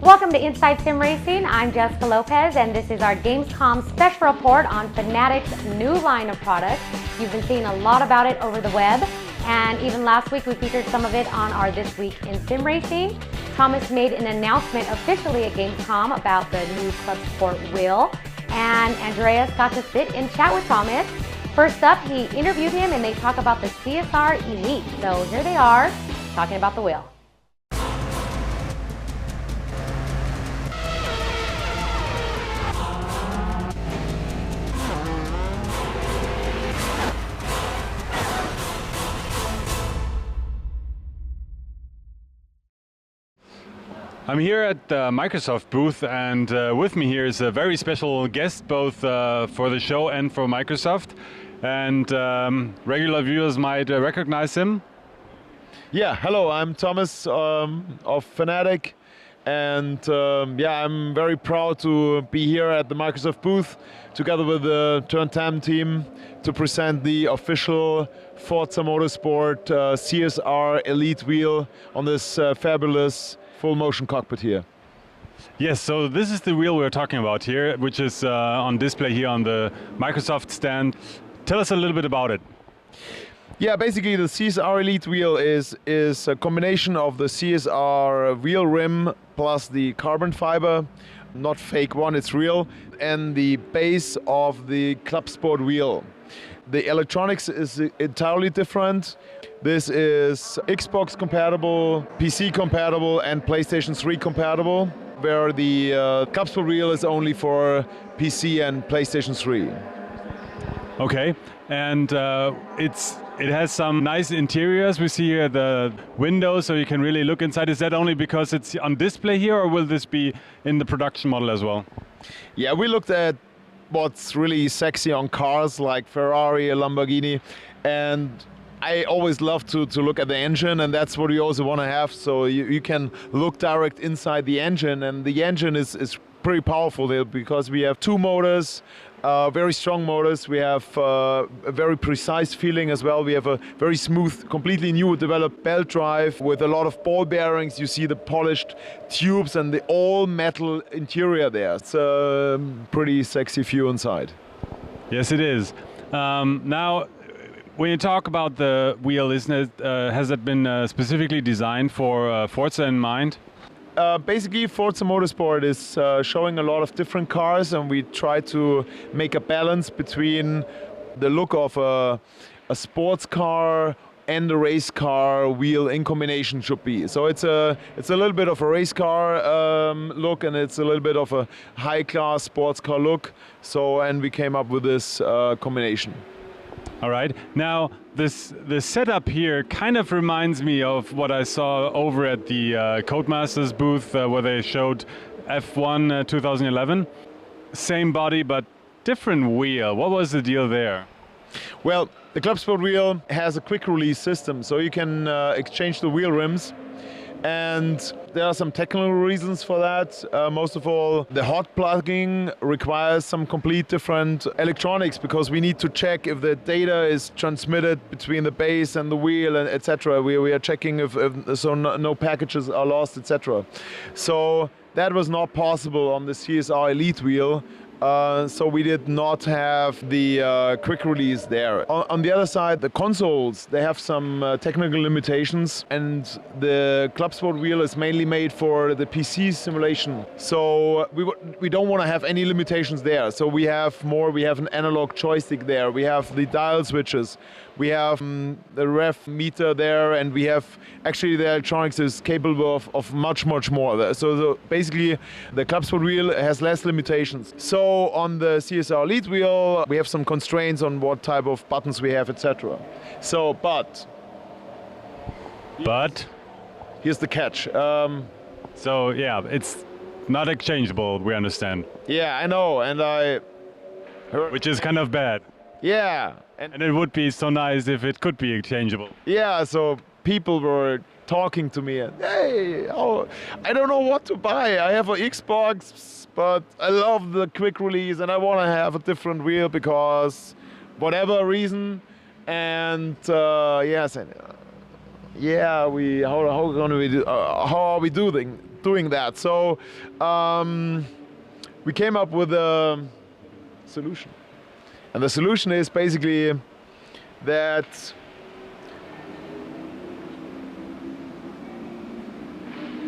Welcome to Inside Sim Racing. I'm Jessica Lopez, and this is our Gamescom special report on Fanatec's new line of products. You've been seeing a lot about it over the web, and even last week we featured some of it on our This Week in Sim Racing. Thomas made an announcement officially at Gamescom about the new Clubsport Wheel, and Andreas got to sit and chat with Thomas. First up, he interviewed him and they talk about the CSR Elite. So here they are, talking about the wheel. I'm here at the Microsoft booth, and with me here is a very special guest, both for the show and for Microsoft. And regular viewers might recognize him. Yeah, hello, I'm Thomas of Fanatec, and yeah, I'm very proud to be here at the Microsoft booth together with the Turn 10 team to present the official Forza Motorsport CSR Elite wheel on this fabulous full motion cockpit here. Yes, so this is the wheel we're talking about here, which is on display here on the Microsoft stand. Tell us a little bit about it. Yeah, basically the CSR Elite wheel is a combination of the CSR wheel rim plus the carbon fiber, not fake one, it's real, and the base of the Clubsport wheel. The electronics is entirely different. This is Xbox compatible, PC compatible, and PlayStation 3 compatible, where the Clubsport wheel is only for PC and PlayStation 3. Okay, and it has some nice interiors. We see here the windows, so you can really look inside. Is that only because it's on display here, or will this be in the production model as well? Yeah, we looked at what's really sexy on cars like Ferrari, Lamborghini, and I always love to look at the engine, and that's what you also want to have, so you can look direct inside the engine, and the engine is pretty powerful there because we have two motors, very strong motors. We have a very precise feeling as well. We have a very smooth, completely new developed belt drive with a lot of ball bearings. You see the polished tubes and the all metal interior there. It's a pretty sexy view inside. Yes, it is. Now, when you talk about the wheel, isn't it, has it been specifically designed for Forza in mind? Basically, Forza Motorsport is showing a lot of different cars, and we try to make a balance between the look of a sports car and a race car wheel in combination should be. So it's a little bit of a race car look, and it's a little bit of a high-class sports car look. So, and we came up with this combination. All right. Now, the setup here kind of reminds me of what I saw over at the Codemasters booth where they showed F1 2011. Same body, but different wheel. What was the deal there? Well, the Clubsport wheel has a quick release system, so you can exchange the wheel rims. And there are some technical reasons for that. Most of all, the hot plugging requires some complete different electronics because we need to check if the data is transmitted between the base and the wheel, and etc. We are checking if so no packages are lost, etc. So that was not possible on the CSR Elite wheel. So we did not have the quick release there. On the other side, the consoles, they have some technical limitations, and the Clubsport wheel is mainly made for the PC simulation. So we don't want to have any limitations there. So we have an analog joystick there, we have the dial switches, we have the ref meter there, and we have actually the electronics is capable of much more. So basically the Clubsport wheel has less limitations. So on the CSR Elite wheel we have some constraints on what type of buttons we have, etc. So but here's the catch. So yeah, it's not exchangeable, we understand. Yeah, I know, and which is kind of bad. Yeah. And it would be so nice if it could be exchangeable. Yeah, so people were talking to me and, hey, I don't know what to buy. I have an Xbox, but I love the quick release and I want to have a different wheel because whatever reason. And yes, and, yeah, how are we doing doing that. So we came up with a solution. And the solution is basically that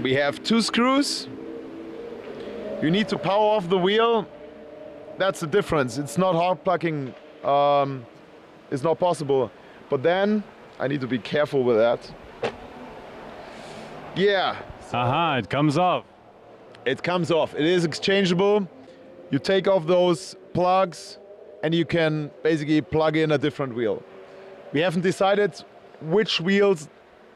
we have 2 screws. You need to power off the wheel. That's the difference. It's not hard plugging. It's not possible. But then I need to be careful with that. Yeah. Aha, it comes off. It comes off. It is exchangeable. You take off those plugs and you can basically plug in a different wheel. We haven't decided which wheels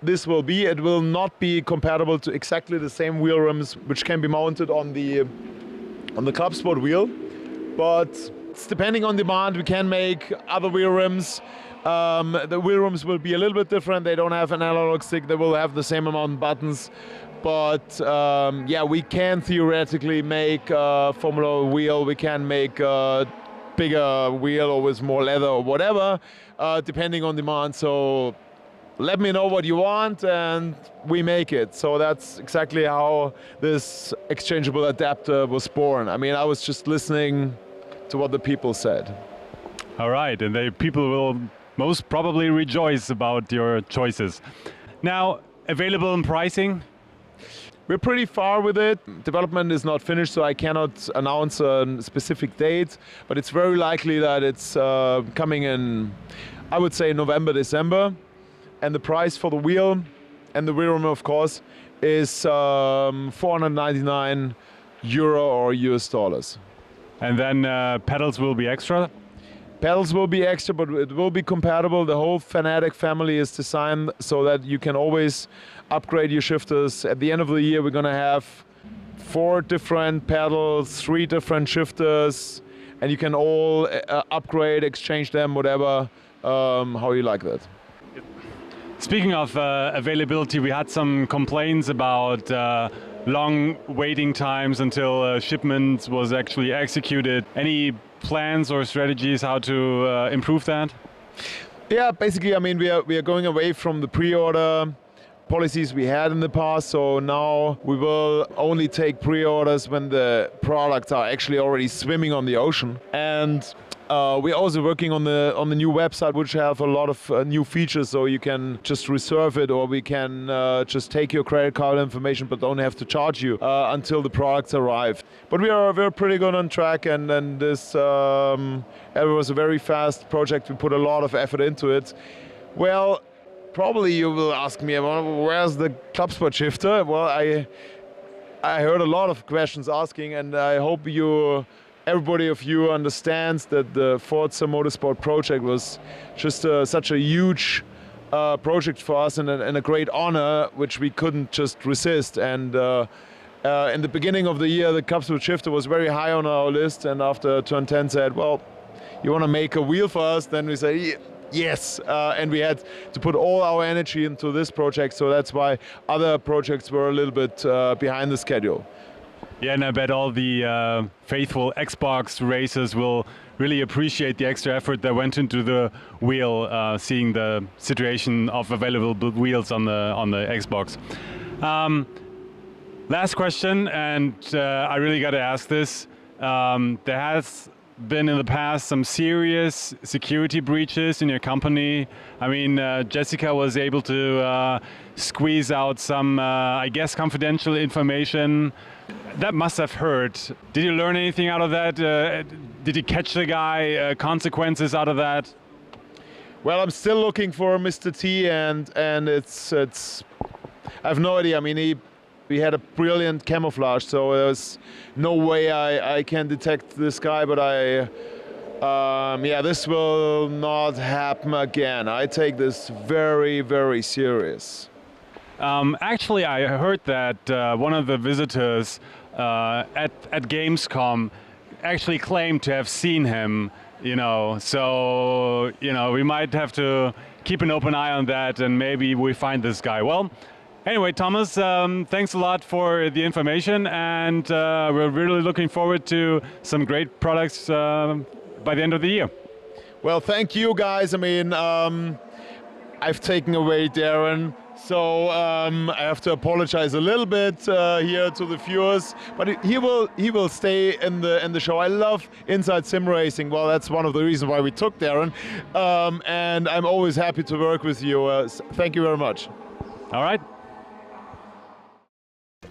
this will be. It will not be compatible to exactly the same wheel rims which can be mounted on the Clubsport wheel, but it's depending on demand. We can make other wheel rims. The wheel rims will be a little bit different. They don't have an analog stick. They will have the same amount of buttons, but yeah, we can theoretically make a Formula wheel. We can make a bigger wheel or with more leather or whatever, depending on demand. So let me know what you want and we make it. So that's exactly how this exchangeable adapter was born. I mean, I was just listening to what the people said. All right, and the people will most probably rejoice about your choices. Now, available in pricing? We're pretty far with it. Development is not finished, so I cannot announce a specific date, but it's very likely that it's coming in, I would say, November, December. And the price for the wheel and the wheel rim, of course, is €499 or US dollars. And then pedals will be extra? Pedals will be extra, but it will be compatible. The whole Fanatec family is designed so that you can always upgrade your shifters. At the end of the year, we're going to have 4 different pedals, 3 different shifters, and you can all upgrade, exchange them, whatever, how you like that. Speaking of availability, we had some complaints about long waiting times until shipment was actually executed. Any plans or strategies how to improve that? Yeah, basically, I mean, we are going away from the pre-order policies we had in the past. So now we will only take pre-orders when the products are actually already swimming on the ocean. And we're also working on the new website, which have a lot of new features. So you can just reserve it, or we can just take your credit card information, but don't have to charge you until the products arrive. But we're pretty good on track, and this it was a very fast project. We put a lot of effort into it. Well, probably you will ask me, well, where's the Clubsport shifter? Well, I heard a lot of questions asking, and I hope everybody of you understands that the Forza Motorsport project was just such a huge project for us and a great honor, which we couldn't just resist. And in the beginning of the year, the Clubsport shifter was very high on our list, and after turn 10 said, well, you want to make a wheel for us? Then we say, yes, and we had to put all our energy into this project, so that's why other projects were a little bit behind the schedule. Yeah, and I bet all the faithful Xbox racers will really appreciate the extra effort that went into the wheel, seeing the situation of available wheels on the Xbox. Last question, and I really got to ask this. There has been in the past some serious security breaches in your company. I mean, Jessica was able to squeeze out some, I guess, confidential information. That must have hurt. Did you learn anything out of that? Did you catch the guy? Consequences out of that? Well, I'm still looking for Mr. T, and it's I have no idea. I mean, we had a brilliant camouflage, so there's no way I can detect this guy. But yeah, this will not happen again. I take this very, very serious. Actually, I heard that one of the visitors at Gamescom actually claimed to have seen him, so, we might have to keep an open eye on that, and maybe we find this guy. Well, anyway, Thomas, thanks a lot for the information, and we're really looking forward to some great products by the end of the year. Well, thank you, guys. I mean, I've taken away Darren. So I have to apologize a little bit here to the viewers, but he will stay in the show. I love inside sim racing. Well, that's one of the reasons why we took Darren, and I'm always happy to work with you. Thank you very much. All right.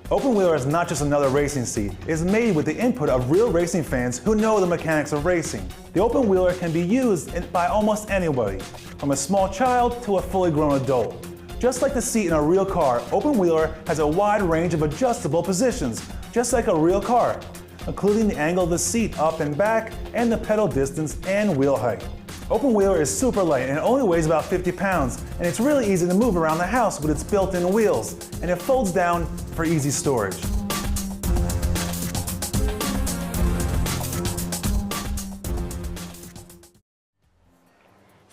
OpenWheeler is not just another racing seat. It's made with the input of real racing fans who know the mechanics of racing. The OpenWheeler can be used by almost anybody, from a small child to a fully grown adult. Just like the seat in a real car, OpenWheeler has a wide range of adjustable positions, just like a real car, including the angle of the seat up and back, and the pedal distance and wheel height. OpenWheeler is super light and it only weighs about 50 pounds, and it's really easy to move around the house with its built-in wheels, and it folds down for easy storage.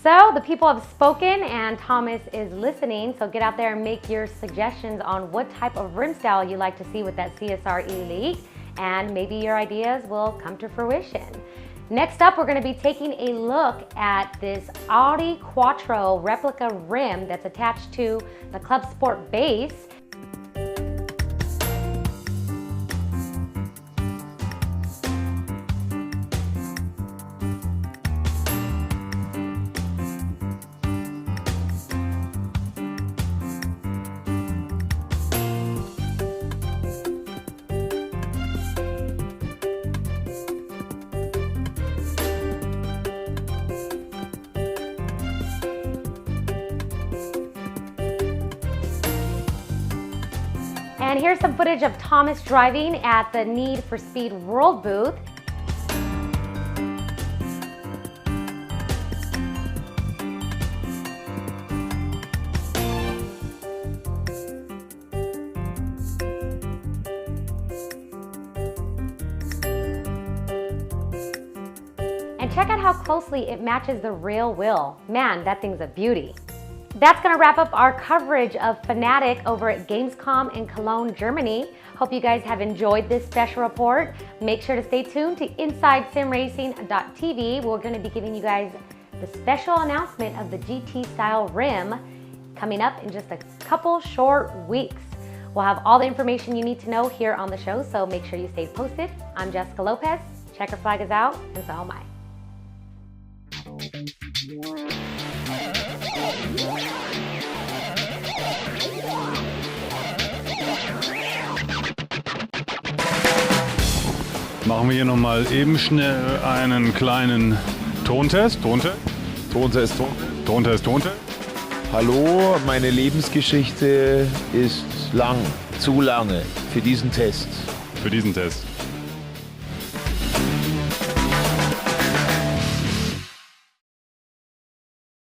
So the people have spoken and Thomas is listening, so get out there and make your suggestions on what type of rim style you like to see with that CSR Elite, and maybe your ideas will come to fruition. Next up, we're going to be taking a look at this Audi Quattro replica rim that's attached to the Clubsport base. And here's some footage of Thomas driving at the Need for Speed World booth. And check out how closely it matches the real wheel. Man, that thing's a beauty. That's going to wrap up our coverage of Fanatec over at Gamescom in Cologne, Germany. Hope you guys have enjoyed this special report. Make sure to stay tuned to InsideSimRacing.tv. We're going to be giving you guys the special announcement of the GT style rim coming up in just a couple short weeks. We'll have all the information you need to know here on the show, so make sure you stay posted. I'm Jessica Lopez. Checker flag is out, and so am I. Machen wir hier nochmal eben schnell einen kleinen Tontest. Tontest. Hallo, meine Lebensgeschichte ist lang, zu lange für diesen Test. Für diesen Test.